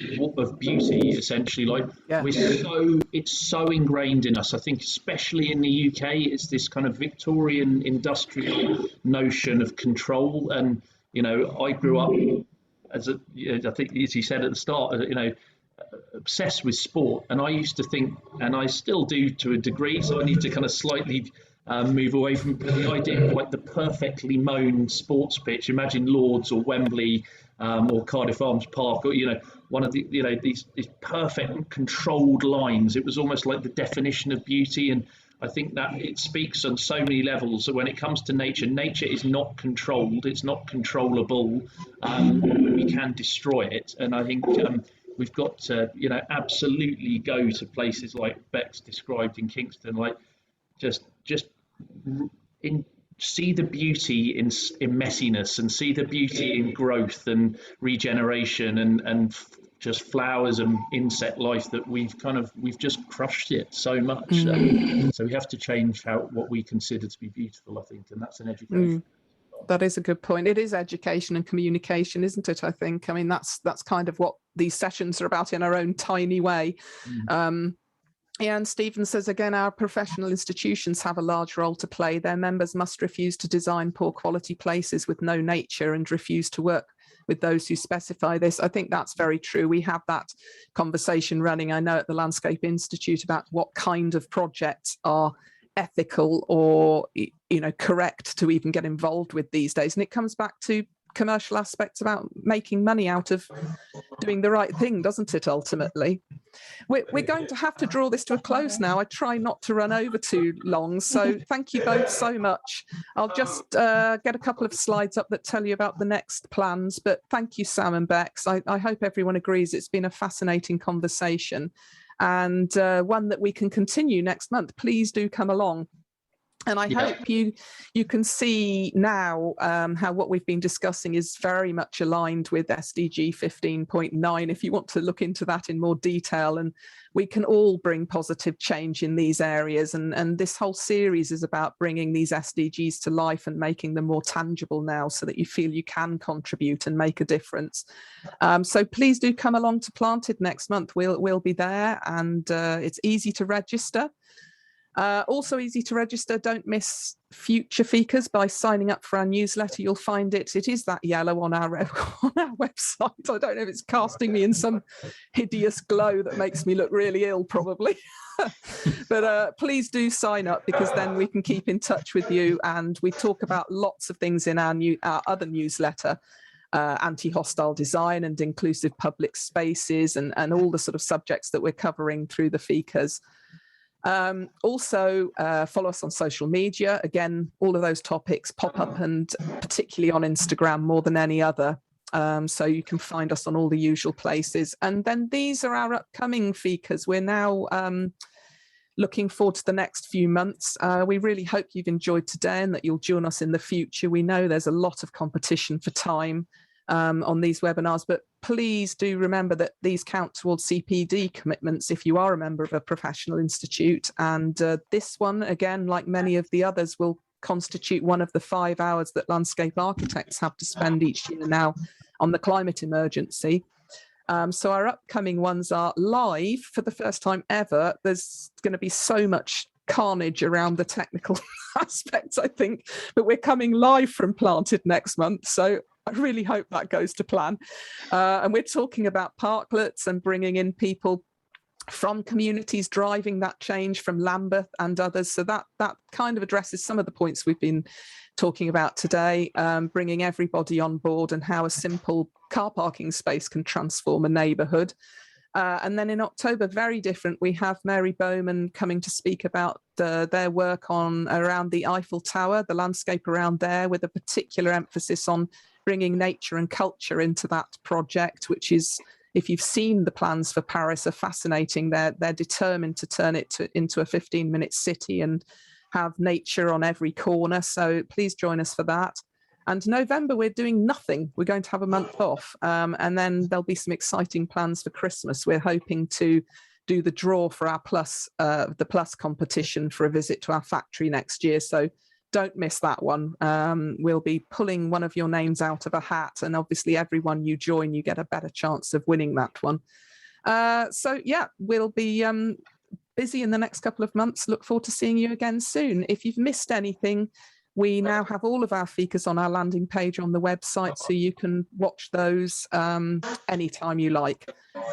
beauty, essentially. Like, it's so ingrained in us. I think especially in the UK, it's this kind of Victorian industrial notion of control. And, you know, I grew up I think, as he said at the start, you know, obsessed with sport, and I used to think, and I still do to a degree, so I need to kind of slightly move away from the idea of like the perfectly mown sports pitch. Imagine Lords or Wembley or Cardiff Arms Park, or, you know, one of the, you know, these perfect controlled lines. It was almost like the definition of beauty, and I think that it speaks on so many levels. So when it comes to nature, nature is not controlled, it's not controllable. We can destroy it, and I think we've got to, you know, absolutely go to places like Becks described in Kingston, like just see the beauty in messiness, and see the beauty in growth and regeneration and just flowers and insect life, that we've just crushed it so much. So we have to change what we consider to be beautiful, I think, and that's an education. That is a good point. It is education and communication, isn't it? I think. I mean, that's kind of what these sessions are about in our own tiny way. And Stephen says, again, our professional institutions have a large role to play. Their members must refuse to design poor quality places with no nature and refuse to work with those who specify this. I think that's very true. We have that conversation running, I know, at the Landscape Institute about what kind of projects are ethical or, you know, correct to even get involved with these days. And it comes back to commercial aspects about making money out of doing the right thing, doesn't it, ultimately? We're going to have to draw this to a close now. I try not to run over too long, so thank you both so much. I'll just get a couple of slides up that tell you about the next plans, but thank you, Sam and Becks. I hope everyone agrees it's been a fascinating conversation, and one that we can continue next month. Please do come along. And I hope you can see now how what we've been discussing is very much aligned with SDG 15.9, if you want to look into that in more detail. And we can all bring positive change in these areas. And this whole series is about bringing these SDGs to life and making them more tangible now so that you feel you can contribute and make a difference. So please do come along to Planted next month. We'll be there, and it's easy to register. Also easy to register. Don't miss future Fikas by signing up for our newsletter. You'll find it. It is that yellow on our website. I don't know if it's casting me in some hideous glow that makes me look really ill, probably. But please do sign up, because then we can keep in touch with you, and we talk about lots of things in our other newsletter. Anti-hostile design and inclusive public spaces, and all the sort of subjects that we're covering through the Fikas. Also follow us on social media. Again, all of those topics pop up, and particularly on Instagram more than any other. So you can find us on all the usual places. And then these are our upcoming Fikas. We're now looking forward to the next few months. We really hope you've enjoyed today and that you'll join us in the future. We know there's a lot of competition for time on these webinars, but please do remember that these count towards CPD commitments if you are a member of a professional institute. And this one, again, like many of the others, will constitute one of the 5 hours that landscape architects have to spend each year now on the climate emergency. So our upcoming ones are live for the first time ever. There's going to be so much carnage around the technical aspects, I think, but we're coming live from Planted next month. So I really hope that goes to plan. And we're talking about parklets and bringing in people from communities driving that change from Lambeth and others. So that kind of addresses some of the points we've been talking about today, bringing everybody on board and how a simple car parking space can transform a neighbourhood. And then in October, very different, we have Mary Bowman coming to speak about their work around the Eiffel Tower, the landscape around there, with a particular emphasis on bringing nature and culture into that project, which is, if you've seen the plans for Paris, are fascinating. They're determined to turn it into a 15-minute city and have nature on every corner. So please join us for that. And November, we're doing nothing. We're going to have a month off. And then there'll be some exciting plans for Christmas. We're hoping to do the draw for our the Plus competition for a visit to our factory next year. So don't miss that one. We'll be pulling one of your names out of a hat, and obviously everyone you join, you get a better chance of winning that one. So yeah, we'll be busy in the next couple of months. Look forward to seeing you again soon. If you've missed anything, we now have all of our Fikas on our landing page on the website, so you can watch those anytime you like.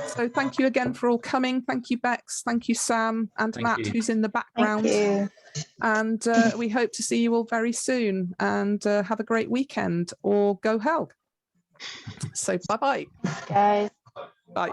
So thank you again for all coming. Thank you, Becks. Thank you, Sam, and Matt, who's in the background. Thank you. And we hope to see you all very soon, and have a great weekend, or go hell. So bye-bye. Guys. Bye.